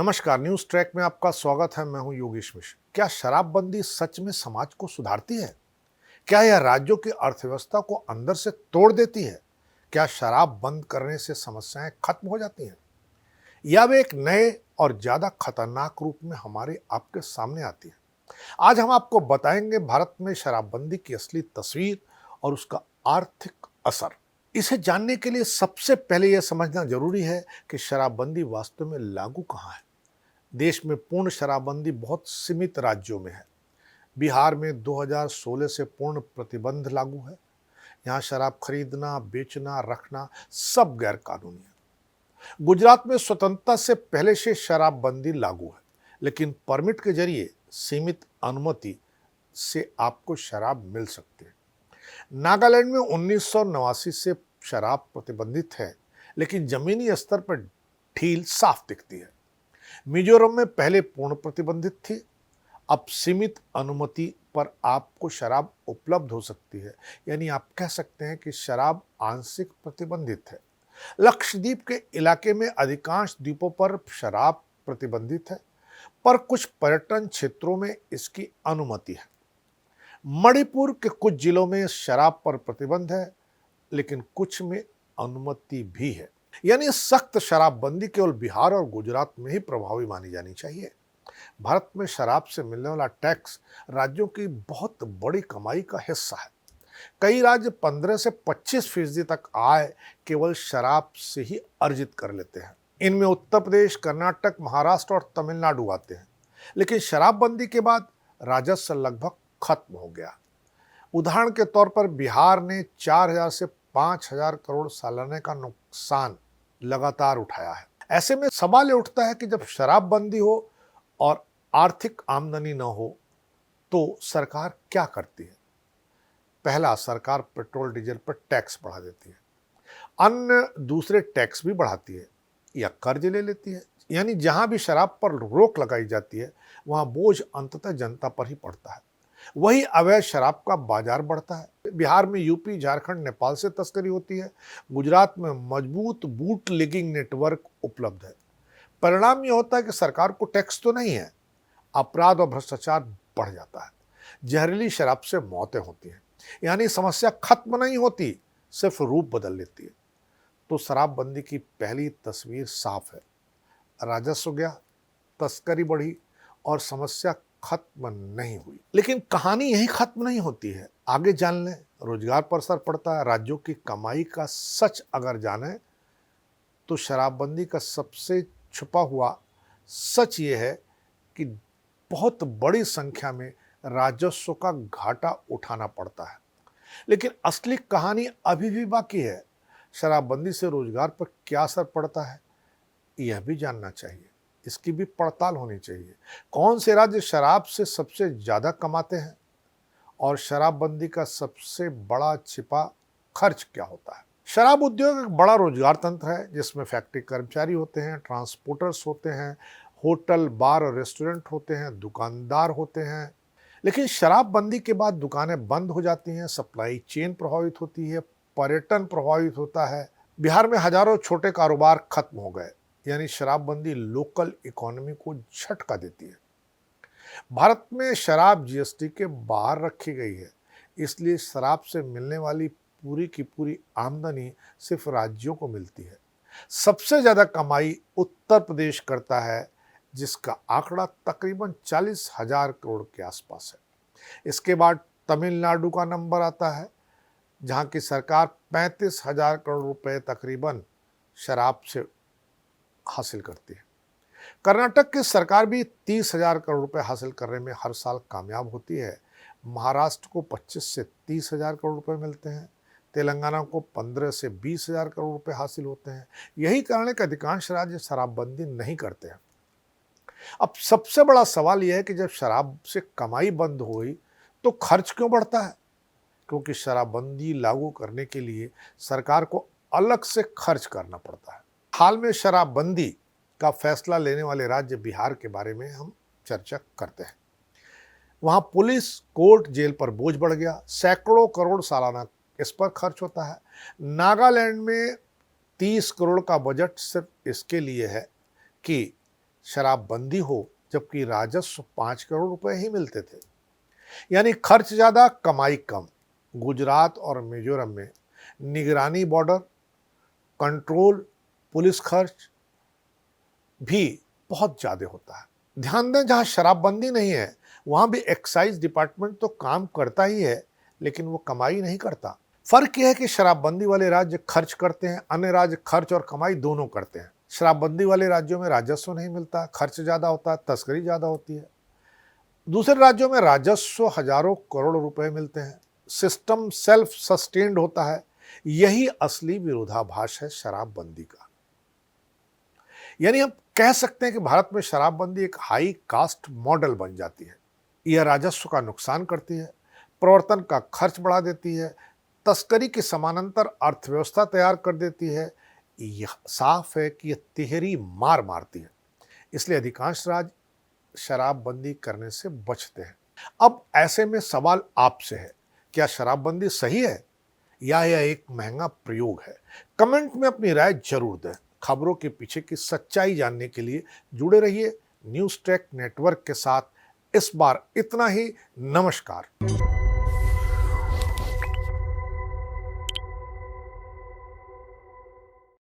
नमस्कार, news track में आपका स्वागत है। मैं हूं योगेश मिश्र। क्या शराबबंदी सच में समाज को सुधारती है? क्या यह राज्यों की अर्थव्यवस्था को अंदर से तोड़ देती है? क्या शराब बंद करने से समस्याएं खत्म हो जाती हैं, या वे एक नए और ज्यादा खतरनाक रूप में हमारे आपके सामने आती है? आज हम आपको बताएंगे भारत में शराबबंदी की असली तस्वीर और उसका आर्थिक असर। इसे जानने के लिए सबसे पहले यह समझना जरूरी है कि शराबबंदी वास्तव में लागू कहाँ है। देश में पूर्ण शराबबंदी बहुत सीमित राज्यों में है। बिहार में 2016 से पूर्ण प्रतिबंध लागू है। यहाँ शराब खरीदना, बेचना, रखना सब गैर कानूनी है। गुजरात में स्वतंत्रता से पहले से शराबबंदी लागू है, लेकिन परमिट के जरिए सीमित अनुमति से आपको शराब मिल सकती है। नागालैंड में 1989 से शराब प्रतिबंधित है, लेकिन जमीनी स्तर पर ढील साफ दिखती है। मिजोरम में पहले पूर्ण प्रतिबंधित थी, अब सीमित अनुमति पर आपको शराब उपलब्ध हो सकती है। यानी आप कह सकते हैं कि शराब आंशिक प्रतिबंधित है। लक्षद्वीप के इलाके में अधिकांश द्वीपों पर शराब प्रतिबंधित है, पर कुछ पर्यटन क्षेत्रों में इसकी अनुमति है। मणिपुर के कुछ जिलों में शराब पर प्रतिबंध है, लेकिन कुछ में अनुमति भी है। यानी सख्त शराबबंदी केवल बिहार और गुजरात में ही प्रभावी मानी जानी चाहिए। भारत में शराब से मिलने वाला टैक्स राज्यों की बहुत बड़ी कमाई का हिस्सा है। कई राज्य 15 से 25% तक आय केवल शराब से ही अर्जित कर लेते हैं। इनमें उत्तर प्रदेश, कर्नाटक, महाराष्ट्र और तमिलनाडु आते हैं। लेकिन शराबबंदी के बाद राजस्व लगभग खत्म हो गया। उदाहरण के तौर पर बिहार ने 4,000 से 5,000 करोड़ सालाने का नुकसान लगातार उठाया है। ऐसे में सवाल ये उठता है कि जब शराबबंदी हो और आर्थिक आमदनी न हो तो सरकार क्या करती है? पहला, सरकार पेट्रोल डीजल पर टैक्स बढ़ा देती है। अन्य दूसरे टैक्स भी बढ़ाती है या कर्ज ले लेती है। यानी जहां भी शराब पर रोक लगाई जाती है, वहां बोझ अंततः जनता पर ही पड़ता है। वही अवैध शराब का बाजार बढ़ता है। बिहार में यूपी, झारखंड, नेपाल से तस्करी होती है। गुजरात में मजबूत बूट लेगिंग नेटवर्क उपलब्ध है। परिणाम यह होता है कि सरकार को टैक्स तो नहीं है, अपराध और भ्रष्टाचार बढ़ जाता है। जहरीली शराब से मौतें होती हैं। यानी समस्या खत्म नहीं होती, सिर्फ रूप बदल लेती है। तो शराबबंदी की पहली तस्वीर साफ है। राजस्व गया, तस्करी बढ़ी और समस्या खत्म नहीं हुई। लेकिन कहानी यही खत्म नहीं होती है। आगे जान लें, रोजगार पर असर पड़ता है। राज्यों की कमाई का सच अगर जाने तो शराबबंदी का सबसे छुपा हुआ सच ये है कि बहुत बड़ी संख्या में राजस्व का घाटा उठाना पड़ता है। लेकिन असली कहानी अभी भी बाकी है। शराबबंदी से रोजगार पर क्या असर पड़ता है, यह भी जानना चाहिए। इसकी भी पड़ताल होनी चाहिए। कौन से राज्य शराब से सबसे ज्यादा कमाते हैं और शराबबंदी का सबसे बड़ा छिपा खर्च क्या होता है? शराब उद्योग एक बड़ा रोजगार तंत्र है, जिसमें फैक्ट्री कर्मचारी होते हैं, ट्रांसपोर्टर्स होते हैं, होटल, बार और रेस्टोरेंट होते हैं, दुकानदार होते हैं। लेकिन शराबबंदी के बाद दुकानें बंद हो जाती हैं, सप्लाई चेन प्रभावित होती है, पर्यटन प्रभावित होता है। बिहार में हजारों छोटे कारोबार खत्म हो गए। यानी शराबबंदी लोकल इकोनॉमी को झटका देती है। भारत में शराब जीएसटी के बाहर रखी गई है, इसलिए शराब से मिलने वाली पूरी की पूरी आमदनी सिर्फ राज्यों को मिलती है। सबसे ज्यादा कमाई उत्तर प्रदेश करता है, जिसका आंकड़ा तकरीबन 40,000 करोड़ के आसपास है। इसके बाद तमिलनाडु का नंबर आता है, जहां की सरकार 35,000 करोड़ रुपए तकरीबन शराब से हासिल करती है। कर्नाटक की सरकार भी 30,000 करोड़ रुपए हासिल करने में हर साल कामयाब होती है। महाराष्ट्र को 25 से 30,000 करोड़ रुपए मिलते हैं। तेलंगाना को 15 से 20,000 करोड़ रुपए हासिल होते हैं। यही कारण है कि अधिकांश राज्य शराबबंदी नहीं करते हैं। अब सबसे बड़ा सवाल यह है कि जब शराब से कमाई बंद हुई तो खर्च क्यों बढ़ता है? क्योंकि शराबबंदी लागू करने के लिए सरकार को अलग से खर्च करना पड़ता है। हाल में शराबबंदी का फैसला लेने वाले राज्य बिहार के बारे में हम चर्चा करते हैं। वहां पुलिस, कोर्ट, जेल पर बोझ बढ़ गया। सैकड़ों करोड़ सालाना इस पर खर्च होता है। नागालैंड में 30 करोड़ का बजट सिर्फ इसके लिए है कि शराबबंदी हो जबकि राजस्व 5 करोड़ रुपए ही मिलते थे। यानी खर्च ज्यादा कमाई कम। गुजरात और मिजोरम में निगरानी, बॉर्डर कंट्रोल, पुलिस खर्च भी बहुत ज्यादा होता है। ध्यान दें, जहां शराबबंदी नहीं है वहां भी एक्साइज डिपार्टमेंट तो काम करता ही है, लेकिन वो कमाई नहीं करता। फर्क यह है कि शराबबंदी वाले राज्य खर्च करते हैं, अन्य राज्य खर्च और कमाई दोनों करते हैं। शराबबंदी वाले राज्यों में राजस्व नहीं मिलता, खर्च ज्यादा होता है, तस्करी ज्यादा होती है। दूसरे राज्यों में राजस्व हजारों करोड़ रुपए मिलते हैं, सिस्टम सेल्फ सस्टेन्ड होता है। यही असली विरोधाभास है शराबबंदी का। यानी हम कह सकते हैं कि भारत में शराबबंदी एक हाई कास्ट मॉडल बन जाती है। यह राजस्व का नुकसान करती है, प्रवर्तन का खर्च बढ़ा देती है, तस्करी की समानांतर अर्थव्यवस्था तैयार कर देती है। यह साफ है कि यह तिहरी मार मारती है। इसलिए अधिकांश राज्य शराबबंदी करने से बचते हैं। अब ऐसे में सवाल आपसे है, क्या शराबबंदी सही है या यह एक महंगा प्रयोग है? कमेंट में अपनी राय जरूर दें। खबरों के पीछे की सच्चाई जानने के लिए जुड़े रहिए न्यूज़ टेक नेटवर्क के साथ। इस बार इतना ही। नमस्कार।